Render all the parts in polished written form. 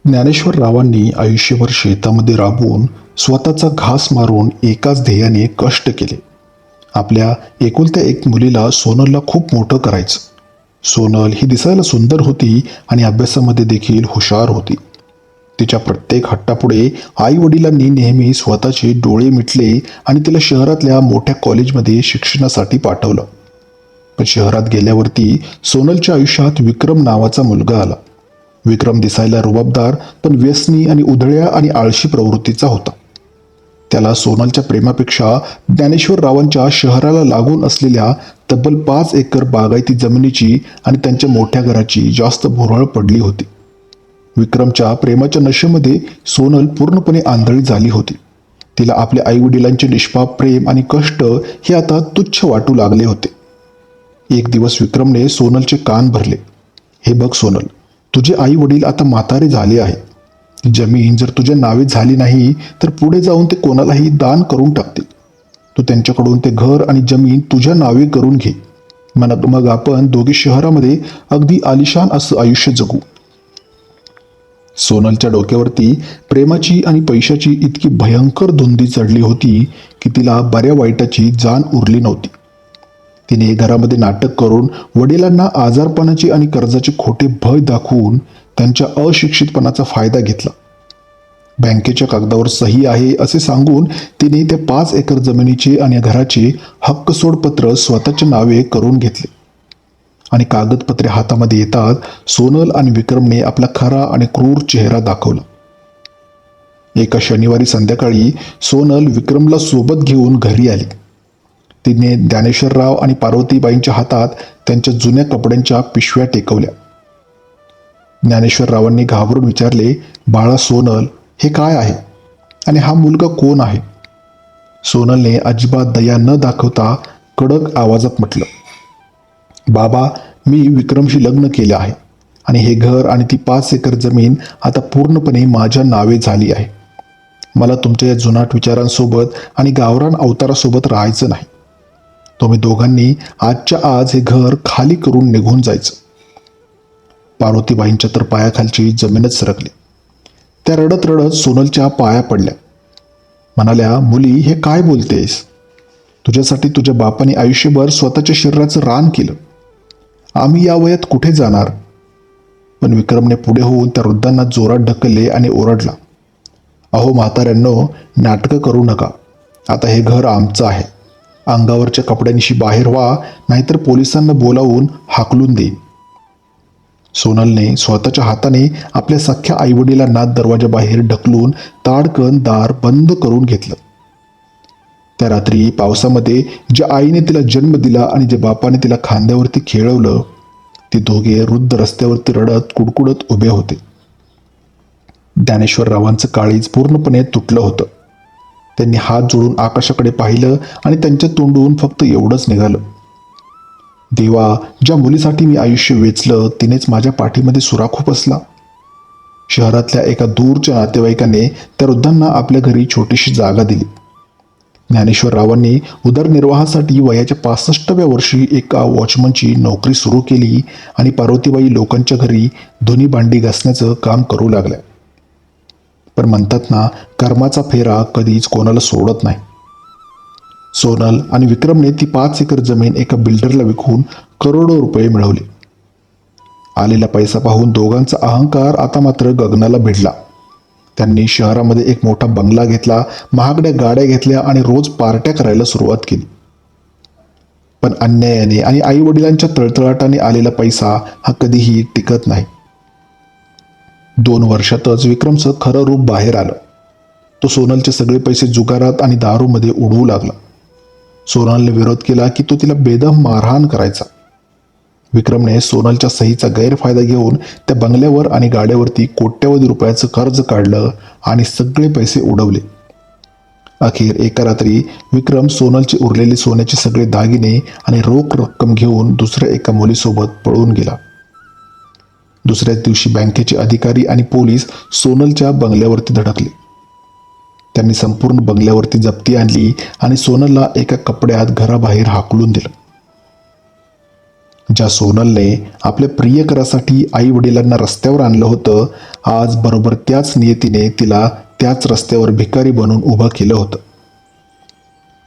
ज्ञानेश्वररावांनी आयुष्यभर शेतामध्ये राबून स्वतःचा घास मारून एकाच ध्येयाने कष्ट केले. आपल्या एकुलत्या एक मुलीला सोनलला खूप मोठं करायचं. सोनल ही दिसायला सुंदर होती आणि अभ्यासामध्ये देखील हुशार होती. तिच्या प्रत्येक हट्टापुढे आई वडिलांनी नेहमी स्वतःचे डोळे मिटले आणि तिला शहरातल्या मोठ्या कॉलेजमध्ये शिक्षणासाठी पाठवलं. पण शहरात गेल्यावरती सोनलच्या आयुष्यात विक्रम नावाचा मुलगा आला. विक्रम दिसायला रुबाबदार पण व्यसनी आणि उधळ्या आणि आळशी प्रवृत्तीचा होता. त्याला सोनलच्या प्रेमापेक्षा ज्ञानेश्वररावांच्या शहराला लागून असलेल्या तब्बल 5 एकर बागायती जमिनीची आणि त्यांच्या मोठ्या घराची जास्त भुरळ पडली होती. विक्रमच्या प्रेमाच्या नशेमध्ये सोनल पूर्णपणे आंधळी झाली होती. तिला आपल्या आईवडिलांचे निष्पाप प्रेम आणि कष्ट हे आता तुच्छ वाटू लागले होते. एक दिवस विक्रमने सोनलचे कान भरले. हे बघ सोनल, तुझे आई वडील आता म्हातारे झाले आहे. जमीन जर तुझ्या नावे झाली नाही तर पुढे जाऊन ते कोणालाही दान करून टाकतील. तू त्यांच्याकडून ते घर आणि जमीन तुझ्या नावे करून घे. मग आपण दोघे शहरामध्ये अगदी आलिशान असं आयुष्य जगू. सोनलच्या डोक्यावरती प्रेमाची आणि पैशाची इतकी भयंकर धुंदी चढली होती की तिला बऱ्या वाईटाची जाण उरली नव्हती. तिने घरामध्ये नाटक करून वडिलांना आजारपणाचे आणि कर्जाचे खोटे भय दाखवून त्यांच्या अशिक्षितपणाचा फायदा घेतला. बँकेच्या कागदावर सही आहे असे सांगून तिने त्या 5 एकर जमिनीचे आणि घराचे हक्कसोडपत्र स्वतःच्या नावे करून घेतले. आणि कागदपत्रे हातामध्ये येतात सोनल आणि विक्रमने आपला खरा आणि क्रूर चेहरा दाखवला. एका शनिवारी संध्याकाळी सोनल विक्रमला सोबत घेऊन घरी आली. तिने ज्ञानेश्वरराव आणि पार्वतीबाईंच्या हातात त्यांच्या जुन्या कपड्यांच्या पिशव्या टेकवल्या. ज्ञानेश्वररावांनी घाबरून विचारले, बाळा सोनल, हे काय आहे आणि हा मुलगा कोण आहे? सोनलने अजिबात दया न दाखवता कडक आवाजात म्हटलं, बाबा, मी विक्रमशी लग्न केले आहे आणि हे घर आणि ती 5 एकर जमीन आता पूर्णपणे माझ्या नावे झाली आहे. मला तुमच्या या जुनाट विचारांसोबत आणि गावरान अवतारासोबत राहायचं नाही. तुम्ही दोघांनी आजच्या आज हे घर खाली करून निघून जायचं. पार्वतीबाईंच्या तर पायाखालची जमीनच सरकली. त्या रडत रडत सोनलच्या पाया पडल्या. म्हणाल्या, मुली, हे काय बोलतेस? तुझ्यासाठी तुझ्या बापाने आयुष्यभर स्वतःच्या शरीराचं रान केलं. आम्ही या वयात कुठे जाणार? पण विक्रमने पुढे होऊन त्या वृद्धांना जोरात ढकलले आणि ओरडला, अहो म्हाताऱ्यांनो, नाटकं करू नका. आता हे घर आमचं आहे. अंगावरच्या कपड्यांशी बाहेर व्हा, नाहीतर पोलिसांना बोलावून हाकलून देईन. सोनलने स्वतःच्या हाताने आपल्या सख्ख्या आईवडिलांना दरवाजाबाहेर ढकलून ताडकन दार बंद करून घेतलं. त्या रात्री पावसामध्ये ज्या आईने तिला जन्म दिला आणि ज्या बापाने तिला खांद्यावरती खेळवलं, ते दोघे वृद्ध रस्त्यावरती रडत कुडकुडत उभे होते. ज्ञानेश्वररावांचं काळीज पूर्णपणे तुटलं होतं. त्यांनी हात जोडून आकाशाकडे पाहिलं आणि त्यांच्या तोंडून फक्त एवढंच निघालं, देवा, ज्या मुलीसाठी मी आयुष्य वेचलं तिनेच माझ्या पाठीमध्ये सुराखू बसला. शहरातल्या एका दूरच्या नातेवाईकाने त्या वृद्धांना आपल्या घरी छोटीशी जागा दिली. ज्ञानेश्वररावांनी उदरनिर्वाहासाठी वयाच्या 65व्या वर्षी एका वॉचमनची नोकरी सुरू केली आणि पार्वतीबाई लोकांच्या घरी धुनी भांडी घासण्याचं काम करू लागल्या. पण म्हणतात ना, कर्माचा फेरा कधीच कोणाला सोडत नाही. सोनल आणि विक्रमने ती 5 एकर जमीन एका बिल्डरला विकून करोडो रुपये मिळवले. आलेला पैसा पाहून दोघांचा अहंकार आता मात्र गगनाला भिडला. त्यांनी शहरामध्ये एक मोठा बंगला घेतला, महागड्या गाड्या घेतल्या आणि रोज पार्ट्या करायला सुरुवात केली. पण अन्यायाने आणि आई वडिलांच्या तळतळाटाने आलेला पैसा हा कधीही टिकत नाही. 2 वर्षातच विक्रमचं खरं रूप बाहेर आलं. तो सोनलचे सगळे पैसे जुगारात आणि दारूमध्ये उडवू लागला. सोनलने विरोध केला की तो तिला बेदम मारहाण करायचा. विक्रमने सोनलच्या सहीचा गैरफायदा घेऊन त्या बंगल्यावर आणि गाड्यावरती कोट्यवधी रुपयाचं कर्ज काढलं आणि सगळे पैसे उडवले. अखेर एका रात्री विक्रम सोनलचे उरलेले सोन्याचे सगळे दागिने आणि रोख रक्कम घेऊन दुसऱ्या एका मुलीसोबत पळून गेला. दुसऱ्याच दिवशी बँकेचे अधिकारी आणि पोलीस सोनलच्या बंगल्यावरती धडकले. त्यांनी संपूर्ण बंगल्यावरती जप्ती आणली आणि सोनलला एका कपड्यात घराबाहेर हाकलून दिलं. ज्या सोनलने आपल्या प्रियकरासाठी आई वडिलांना रस्त्यावर आणलं होतं, आज बरोबर त्याच नियतीने तिला त्याच रस्त्यावर भिकारी बनवून उभं केलं होतं.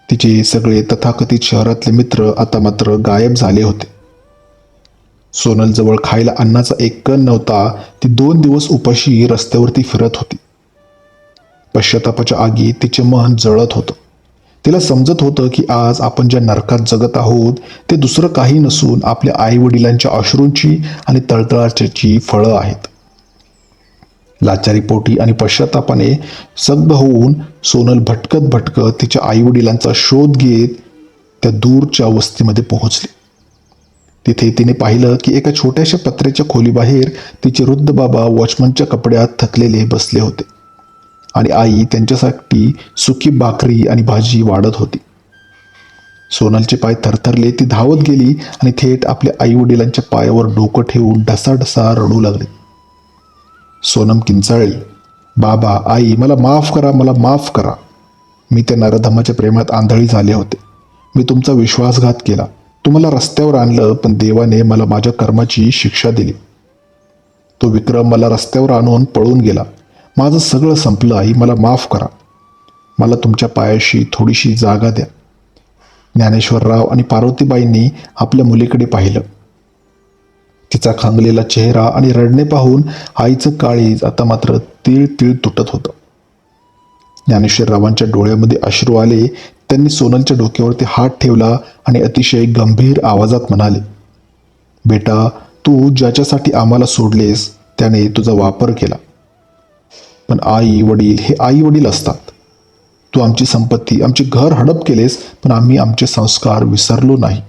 तिचे सगळे तथाकथित शहरातले मित्र आता मात्र गायब झाले होते. सोनलजवळ खायला अन्नाचा एक कण नव्हता. ती 2 दिवस उपाशी रस्त्यावरती फिरत होती. पश्चातापाच्या आगीत तिचे मन जळत होतं. तिला समजत होतं की आज आपण ज्या नरकात जगत आहोत ते दुसरं काही नसून आपल्या आई वडिलांच्या अश्रूंची आणि तळतळाची फळं आहेत. लाचारी पोटी आणि पश्चातापाने सग्ध होऊन सोनल भटकत भटकत तिच्या आई वडिलांचा शोध घेत त्या दूरच्या वस्तीमध्ये पोहोचली. तिथे तिने पाहिलं की एका छोट्याशा पत्र्याच्या खोलीबाहेर तिचे वृद्ध बाबा वॉचमनच्या कपड्यात थकलेले बसले होते आणि आई त्यांच्यासाठी सुकी भाकरी आणि भाजी वाढत होती. सोनलचे पाय थरथरले. ती धावत गेली आणि थेट आपल्या आई वडिलांच्या पायावर डोकं ठेवून ढसाढसा रडू लागली. सोनम किंचाळली, बाबा, आई, मला माफ करा, मला माफ करा. मी त्या नरधमाच्या प्रेमात आंधळी झाले होते. मी तुमचा विश्वासघात केला. तुम्हाला रस्त्यावर आणलं, पण देवाने मला माझ्या कर्माची शिक्षा दिली. तो विक्रम मला रस्त्यावर आणून पळून गेला. माझं सगळं संपलं. आई, मला माफ करा. मला तुमच्या पायाशी थोडीशी जागा द्या. ज्ञानेश्वरराव आणि पार्वतीबाईंनी आपल्या मुलीकडे पाहिलं. तिचा खांगलेला चेहरा आणि रडणे पाहून आईचं काळीज आता मात्र तीळ तीळ तुटत होतं. ज्ञानेश्वररावांच्या डोळ्यामध्ये अश्रू आले. त्यांनी सोनलच्या डोक्यावरती हात ठेवला आणि अतिशय गंभीर आवाजात म्हणाले, बेटा, तू ज्याच्यासाठी आम्हाला सोडलेस त्याने तुझा वापर केला. पण आई वडील हे आई वडील असतात. तू आमची संपत्ती, आमचे घर हडप केलेस, पण आम्ही आमचे संस्कार विसरलो नाही.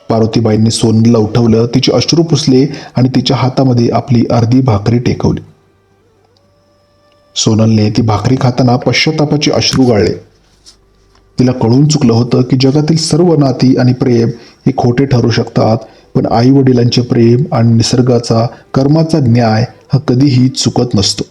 पार्वतीबाईंनी सोनलला उठवलं, तिचे अश्रू पुसले आणि तिच्या हातामध्ये आपली अर्धी भाकरी टेकवली. सोनलने ती भाकरी खाताना पश्चातापाचे अश्रू गाळले. तिला कळून चुकलं होतं की जगातील सर्व नाती आणि प्रेम हे खोटे ठरू शकतात, पण आई वडिलांचे प्रेम आणि निसर्गाचा कर्माचा न्याय हा कधीही चुकत नसतो.